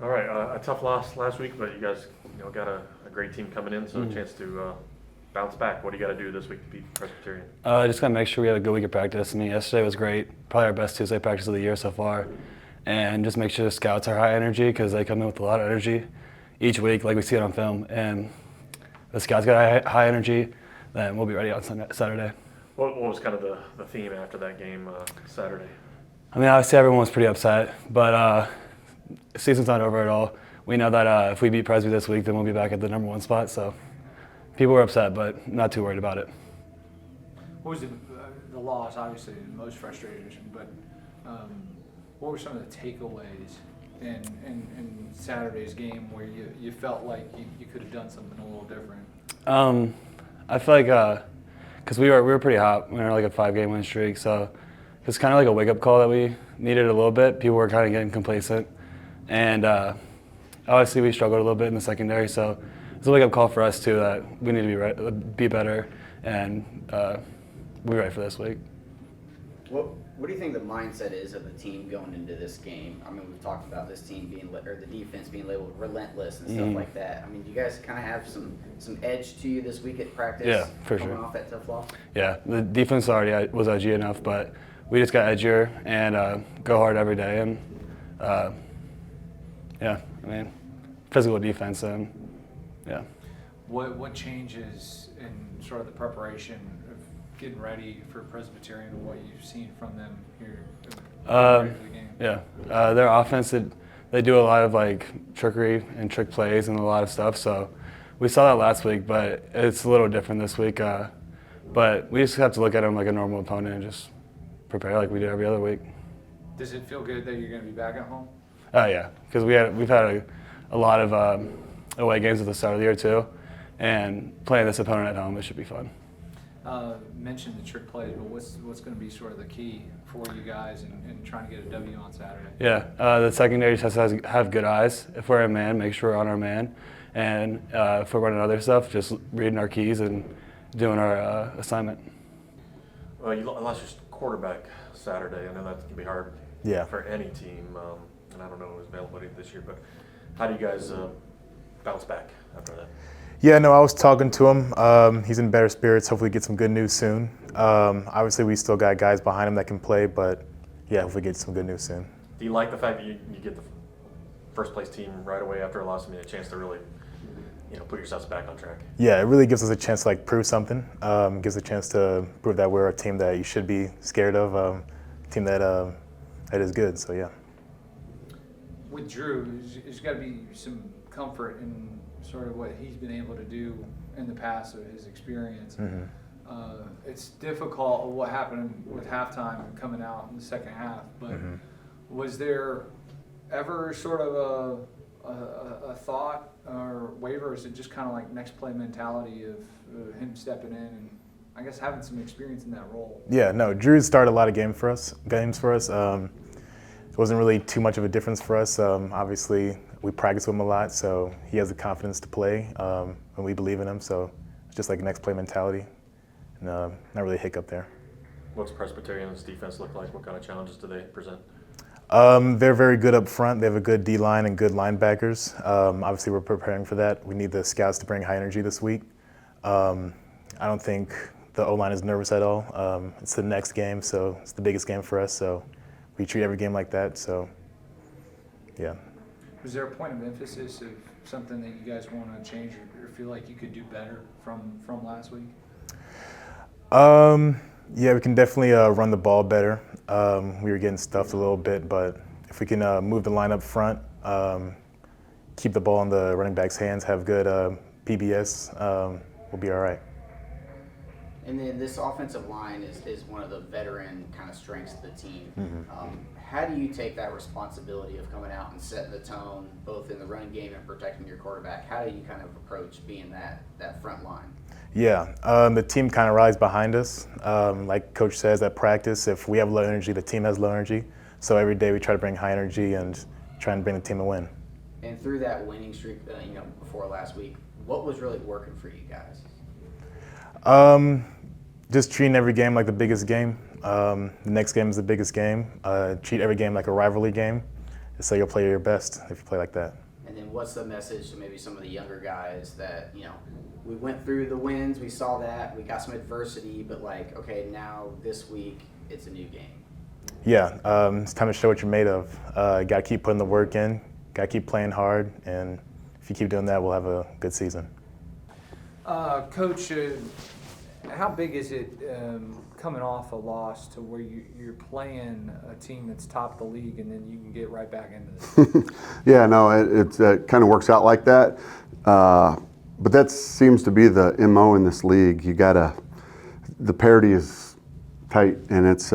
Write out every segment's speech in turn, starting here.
All right, a tough loss last week, but you guys, got a great team coming in, so a chance to bounce back. What do you got to do this week to beat Presbyterian? Just gotta make sure we have a good week of practice. I mean, yesterday was great, probably our best Tuesday practice of the year so far, and just make sure the scouts are high energy because they come in with a lot of energy each week, like we see it on film. And the scouts got high energy, then we'll be ready on Saturday. What was kind of the theme after that game Saturday? I mean, obviously everyone was pretty upset, but the season's not over at all. We know that if we beat Presby this week, then we'll be back at the number 1 spot. So people were upset, but not too worried about it. What was the loss? Obviously, the most frustrating, but what were some of the takeaways in Saturday's game where you felt like you could have done something a little different? I feel like because we were pretty hot. We were like a 5-game win streak, so it's kind of like a wake-up call that we needed a little bit. People were kind of getting complacent, and obviously we struggled a little bit in the secondary, so it's a wake-up call for us too that we need to be better, and we're ready for this week. What do you think the mindset is of the team going into this game? I mean, we've talked about this team or the defense being labeled relentless and stuff like that. I mean, do you guys kind of have some edge to you this week at practice? Yeah, for sure. Coming off that tough loss? Yeah, the defense already was edgy enough, but we just got edgier and go hard every day. And yeah, I mean, physical defense and yeah. What changes in sort of the preparation of getting ready for Presbyterian and what you've seen from them here in the game? Yeah, their offense, they do a lot of like trickery and trick plays and a lot of stuff. So we saw that last week, but it's a little different this week. But we just have to look at them like a normal opponent and just prepare like we do every other week. Does it feel good that you're going to be back at home? Yeah, because we've had a lot of away games at the start of the year too, and playing this opponent at home, it should be fun. Mentioned the trick plays, but what's going to be sort of the key for you guys in trying to get a W on Saturday? Yeah, the secondary just has to have good eyes. If we're a man, make sure we're on our man, and if we're running other stuff, just reading our keys and doing our assignment. Well, you lost your quarterback Saturday. I know that can be hard for any team, and I don't know his availability this year, but how do you guys bounce back after that? Yeah, no, I was talking to him. He's in better spirits. Hopefully get some good news soon. Obviously, we still got guys behind him that can play, but yeah, hopefully get some good news soon. Do you like the fact that you get the first place team right away after a loss? I mean, a chance to really, put yourselves back on track. Yeah, it really gives us a chance to prove something. Gives a chance to prove that we're a team that you should be scared of, a team that is good. So yeah. With Drew, there's got to be some comfort in sort of what he's been able to do in the past of his experience. Mm-hmm. It's difficult what happened with halftime and coming out in the second half, but was there ever sort of a thought or waver, or is it just kind of like next play mentality of him stepping in and I guess having some experience in that role? Yeah, no, Drew started a lot of games for us. It wasn't really too much of a difference for us. Obviously, we practice with him a lot, so he has the confidence to play, and we believe in him. So it's just like next play mentality, and not really a hiccup there. What's Presbyterian's defense look like? What kind of challenges do they present? They're very good up front. They have a good D-line and good linebackers. Obviously, we're preparing for that. We need the scouts to bring high energy this week. I don't think the O-line is nervous at all. It's the next game, so it's the biggest game for us. So we treat every game like that. So, yeah. Was there a point of emphasis of something that you guys want to change or feel like you could do better from last week? Yeah, we can definitely run the ball better. We were getting stuffed a little bit, but if we can move the line up front, keep the ball in the running back's hands, have good PBS, we'll be all right. And then this offensive line is one of the veteran kind of strengths of the team. Mm-hmm. How do you take that responsibility of coming out and setting the tone, both in the running game and protecting your quarterback? How do you kind of approach being that front line? Yeah, the team kind of rides behind us. Like Coach says at practice, if we have low energy, the team has low energy. So every day we try to bring high energy and try and bring the team a win. And through that winning streak, before last week, what was really working for you guys? Just treating every game like the biggest game. The next game is the biggest game. Treat every game like a rivalry game, So you'll play your best if you play like that. And then what's the message to maybe some of the younger guys that, we went through the wins, we saw that, we got some adversity, but okay, now this week it's a new game. Yeah, it's time to show what you're made of. Got to keep putting the work in, got to keep playing hard, and if you keep doing that, we'll have a good season. Coach, how big is it coming off a loss to where you're playing a team that's top of the league and then you can get right back into this? Yeah, no, it kind of works out like that. But that seems to be the MO in this league. The parity is tight, and it's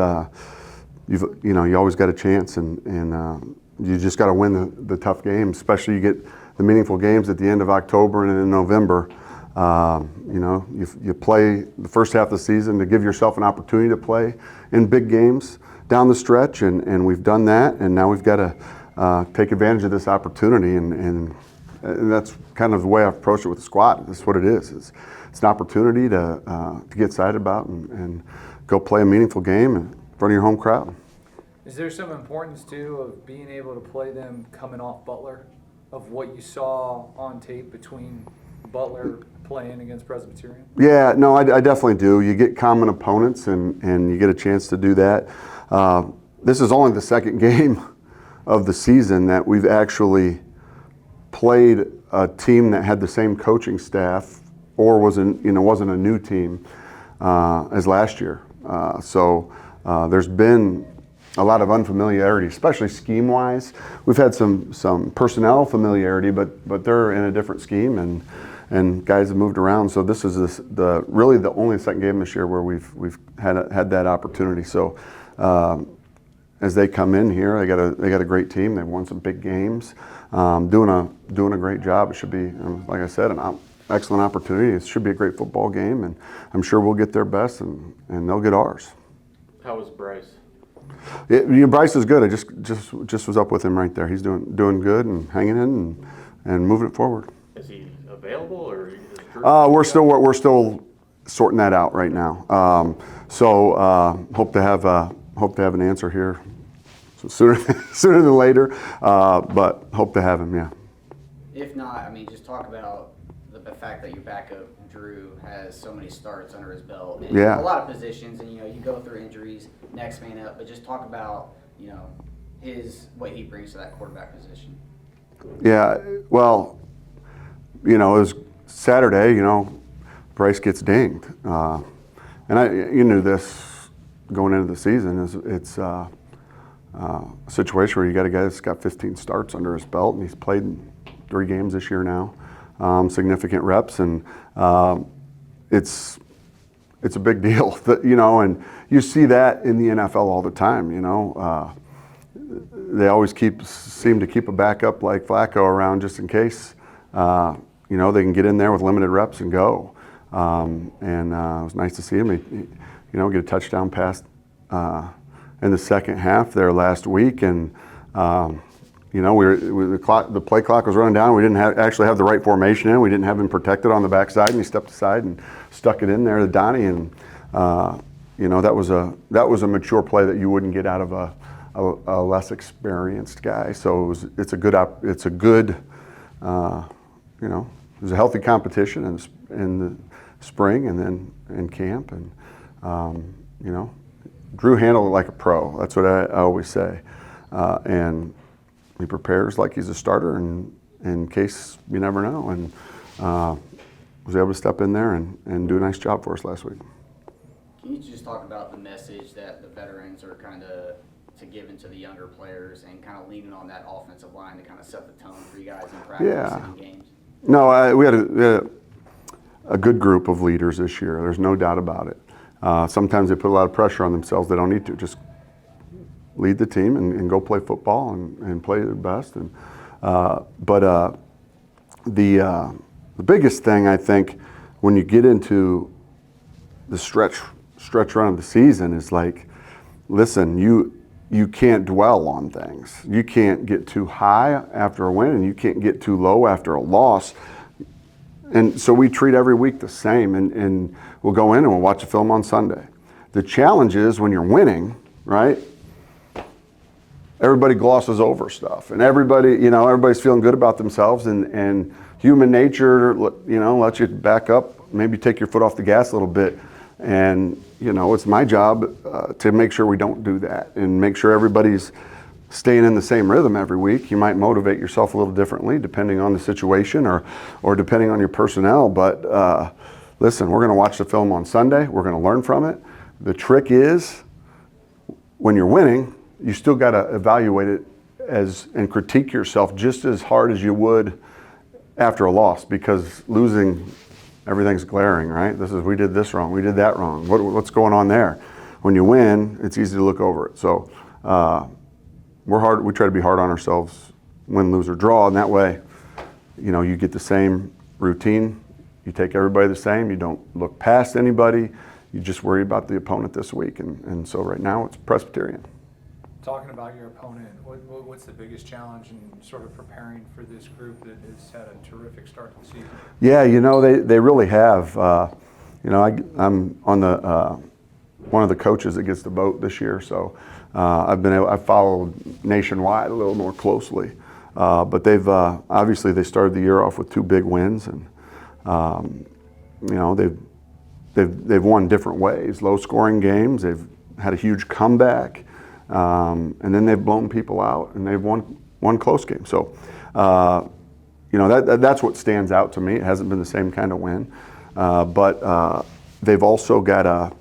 you always got a chance, and you just got to win the tough games. Especially you get the meaningful games at the end of October and in November. You play the first half of the season to give yourself an opportunity to play in big games down the stretch, and we've done that, and now we've got to take advantage of this opportunity, and that's kind of the way I've approached it with the squad. That's what it is. It's an opportunity to get excited about and go play a meaningful game in front of your home crowd. Is there some importance, too, of being able to play them coming off Butler, of what you saw on tape between Butler playing against Presbyterian? Yeah, no, I definitely do. You get common opponents, and you get a chance to do that. This is only the second game of the season that we've actually played a team that had the same coaching staff or wasn't a new team as last year. So there's been a lot of unfamiliarity, especially scheme-wise. We've had some personnel familiarity, but they're in a different scheme, and guys have moved around. So this is really the only second game this year where we've had that opportunity. So as they come in here, they got a great team. They've won some big games, doing a great job. It should be, like I said, an excellent opportunity. It should be a great football game, and I'm sure we'll get their best, and they'll get ours. How was Bryce? Bryce is good. I just was up with him right there. He's doing good and hanging in and moving it forward. Is he available, or is we're still sorting that out right now. So hope to have an answer here sooner than later. But hope to have him. Yeah. If not, just talk about the fact that your backup Drew has so many starts under his belt. And yeah. A lot of positions, and you go through injuries, next man up. But just talk about what he brings to that quarterback position. Yeah. Well, it was Saturday. Bryce gets dinged, and you knew this going into the season. It's a situation where you got a guy that's got 15 starts under his belt, and he's played in 3 games this year now, significant reps, and it's a big deal. And you see that in the NFL all the time. They always seem to keep a backup like Flacco around just in case. They can get in there with limited reps and go. And it was nice to see him. Get a touchdown pass in the second half there last week, and the play clock was running down. We didn't actually have the right formation in. We didn't have him protected on the backside, and he stepped aside and stuck it in there to Donnie. And that was a mature play that you wouldn't get out of a less experienced guy. So it's a good. It was a healthy competition in the spring and then in camp, and Drew handled it like a pro. That's what I always say, and he prepares like he's a starter, and in case you never know, and was able to step in there and do a nice job for us last week. Can you just talk about the message that the veterans are kind of to give into the younger players, and kind of leaning on that offensive line to kind of set the tone for you guys in practice and in games? No, we had a good group of leaders this year. There's no doubt about it. Sometimes they put a lot of pressure on themselves. They don't need to. Just lead the team and go play football and play their best. But the biggest thing, I think, when you get into the stretch run of the season is listen, you can't dwell on things. You can't get too high after a win, and you can't get too low after a loss. And so we treat every week the same, and we'll go in and we'll watch a film on Sunday. The challenge is when you're winning, right? everybody glosses over stuff, and everybody's feeling good about themselves, and human nature, lets you back up, maybe take your foot off the gas a little bit. And, it's my job to make sure we don't do that and make sure everybody's staying in the same rhythm every week. You might motivate yourself a little differently depending on the situation or depending on your personnel. But listen, we're going to watch the film on Sunday. We're going to learn from it. The trick is when you're winning, you still got to evaluate it and critique yourself just as hard as you would after a loss, because losing, everything's glaring, right? We did this wrong, we did that wrong. What's going on there? When you win, it's easy to look over it. So we try to be hard on ourselves, win, lose, or draw, and that way, you get the same routine. You take everybody the same. You don't look past anybody. You just worry about the opponent this week. And so right now it's Presbyterian. Talking about your opponent, what's the biggest challenge in sort of preparing for this group that has had a terrific start to the season? Yeah, they really have. I'm on the one of the coaches that gets the vote this year, so I've followed nationwide a little more closely. But they've obviously they started the year off with 2 big wins, and they've won different ways, low scoring games. They've had a huge comeback. And then they've blown people out, and they've won close games. So, that's what stands out to me. It hasn't been the same kind of win, but they've also got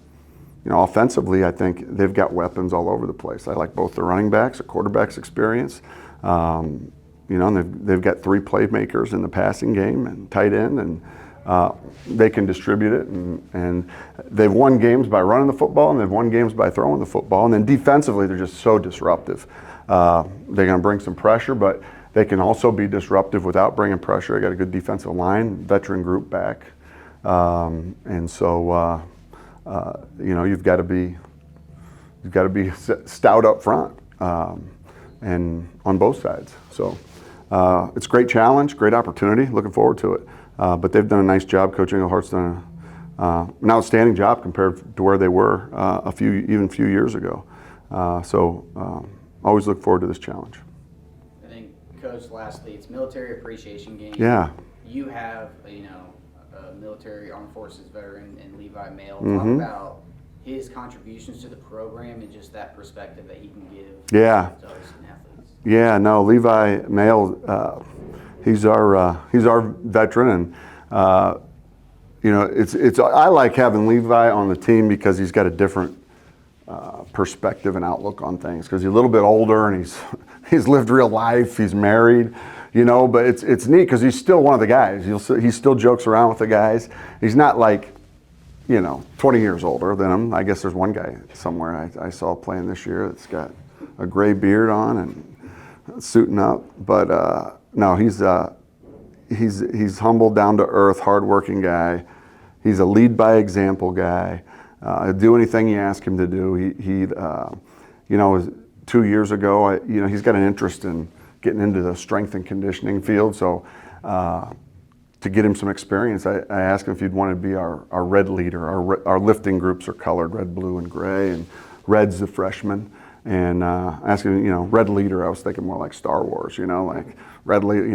offensively, I think they've got weapons all over the place. I like both the running backs, the quarterback's experience. And they've got 3 playmakers in the passing game and tight end, and they can distribute it, and they've won games by running the football, and they've won games by throwing the football. And then defensively, they're just so disruptive. They're going to bring some pressure, but they can also be disruptive without bringing pressure. They got a good defensive line, veteran group back, and so you've got to be stout up front, and on both sides. So it's a great challenge, great opportunity. Looking forward to it. But they've done a nice job. Coach Englehart's done an outstanding job compared to where they were a few years ago. So always look forward to this challenge. I think, Coach, lastly, it's Military Appreciation Game. Yeah. You have a military armed forces veteran in Levi Mail. Talk Mm-hmm. about his contributions to the program and just that perspective that he can give Yeah. to other student athletes. Yeah. No, Levi Mail. He's our veteran, and it's I like having Levi on the team because he's got a different perspective and outlook on things, because he's a little bit older and he's lived real life. He's married, but it's neat because he's still one of the guys. He still jokes around with the guys. He's not like 20 years older than him. I guess there's one guy somewhere I saw playing this year that's got a gray beard on and suiting up, but. No, he's humble, down to earth, hardworking guy. He's a lead by example guy. He'll do anything you ask him to do. He 2 years ago, he's got an interest in getting into the strength and conditioning field. So to get him some experience, I asked him if he'd want to be our red leader. Our lifting groups are colored red, blue, and gray, and red's the freshman. And asking, red leader, I was thinking more like Star Wars, like red leader,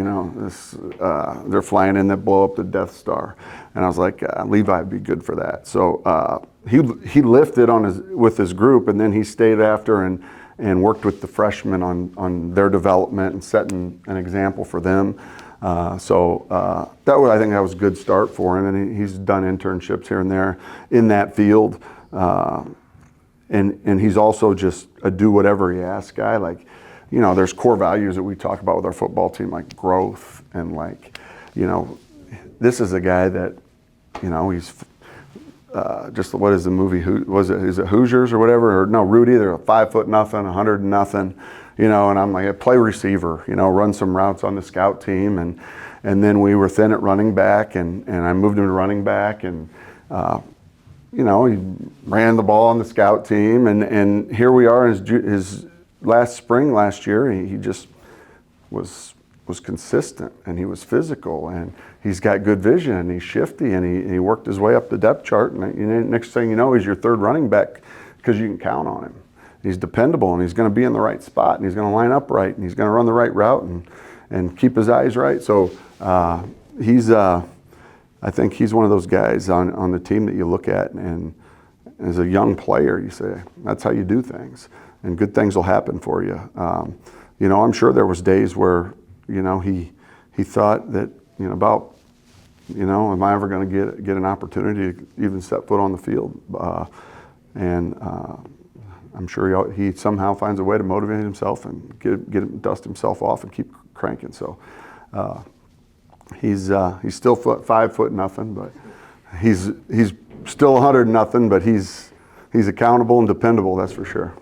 they're flying in that blow up the Death Star. And I was like, Levi would be good for that. So he lifted with his group, and then he stayed after and worked with the freshmen on their development and setting an example for them. I think that was a good start for him. And he's done internships here and there in that field. And he's also just a do whatever he asks guy. Like, there's core values that we talk about with our football team, like growth, and this is a guy that, he's just, what is the movie? Is it Hoosiers or whatever? Or no, Rudy, they're 5 foot nothing, 100 nothing, and I'm like, I play receiver, run some routes on the scout team. And then we were thin at running back, and I moved him to running back, and, he ran the ball on the scout team, and here we are in his last year. He just was consistent, and he was physical, and he's got good vision, and he's shifty, and he worked his way up the depth chart. And next thing you know, he's your 3rd running back because you can count on him. he's dependable, and he's going to be in the right spot, and he's going to line up right, and he's going to run the right route, and keep his eyes right. So I think he's one of those guys on the team that you look at, and as a young player, you say, that's how you do things, and good things will happen for you. You know, I'm sure there was days where, you know, he thought that, you know, about, you know, am I ever going to get an opportunity to even step foot on the field? I'm sure he somehow finds a way to motivate himself and dust himself off and keep cranking. So he's still 5 foot nothing, but he's still 100 nothing. But he's accountable and dependable. That's for sure.